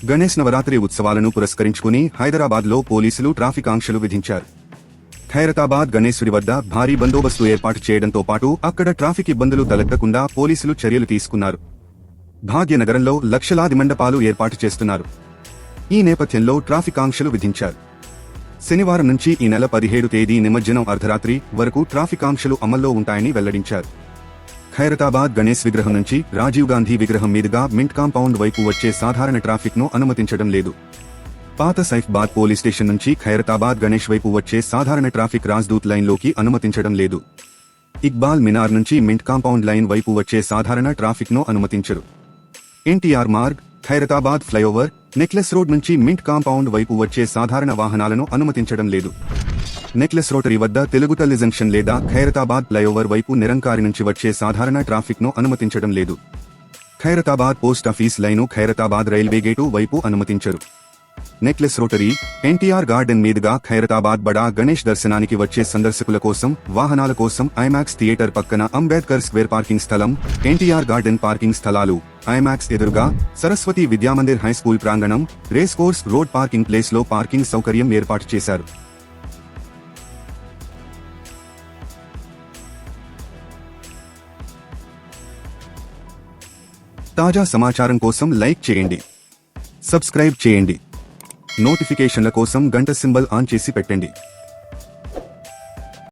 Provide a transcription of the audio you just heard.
గణేష్ నవరాత్రి ఉత్సవాలను పురస్కరించుకుని హైదరాబాద్లో పోలీసులు ట్రాఫిక్ ఆంక్షలు విధించారు. ఖైరతాబాద్ గణేశుడి వద్ద భారీ బందోబస్తు ఏర్పాటు చేయడంతో పాటు అక్కడ ట్రాఫిక్ ఇబ్బందులు తలెత్తకుండా పోలీసులు చర్యలు తీసుకున్నారు. భాగ్యనగరంలో లక్షలాది మండపాలు ఏర్పాటు చేస్తున్నారు. ఈ నేపథ్యంలో ట్రాఫిక్ ఆంక్షలు విధించారు. శనివారం నుంచి ఈ నెల 17 తేదీ నిమజ్జనం అర్ధరాత్రి వరకు ట్రాఫిక్ ఆంక్షలు అమల్లో ఉంటాయని వెల్లడించారు. ఖైరతాబాద్ గణేశ్ విగ్రహం నుంచి రాజీవ్ గాంధీ విగ్రహం మీదుగా మింట్ కాంపౌండ్ వైపు వచ్చే సాధారణ ట్రాఫిక్ ను అనుమతించడం లేదు. పాత సైఫ్బాద్ పోలీస్ స్టేషన్ నుంచి ఖైరతాబాద్ గణేష్ వైపు వచ్చే సాధారణ ట్రాఫిక్ రాజ్దూత్ లైన్లోకి అనుమతించడం లేదు. ఇక్బాల్ మినార్ నుంచి మింట్ కాంపౌండ్ లైన్ వైపు వచ్చే సాధారణ ట్రాఫిక్ ను అనుమతించరు. NTR Marg, Khairatabad flyover, necklace road నుంచి మింట్ కాంపౌండ్ వైపు వచ్చే సాధారణ వాహనాలను అనుమతించడం లేదు. నెక్లెస్ రోటరీ వద్ద తెలుగుతల్లి జంక్షన్ లేదా ఖైరతాబాద్ ఫ్లైఓవర్ వైపు నిరంకారి నుంచి వచ్చే సాధారణ ట్రాఫిక్ ను అనుమతించడం లేదు. Khairatabad post office line Khairatabad railway gate వైపు అనుమతించరు. నెక్లెస్ రోటరీ, ఎన్టీఆర్ గార్డెన్ మీదుగా ఖైరతాబాద్ బడా గణేష్ దర్శనానికి వచ్చే సందర్శకుల కోసం వాహనాల కోసం ఐమాక్స్ థియేటర్ పక్కన అంబేద్కర్ స్క్వేర్ పార్కింగ్ స్థలం, ఎన్టీఆర్ గార్డెన్ పార్కింగ్ స్థలాలు, ఐమాక్స్ ఎదురుగా సరస్వతి విద్యామందిర్ హైస్కూల్ ప్రాంగణం, race course road parking place లో పార్కింగ్ సౌకర్యం ఏర్పాటు చేశారు. తాజా సమాచారం కోసం లైక్ చేయండి, సబ్స్క్రైబ్ చేయండి, నోటిఫికేషన్ల కోసం గంట సింబల్ ఆన్ చేసి పెట్టండి.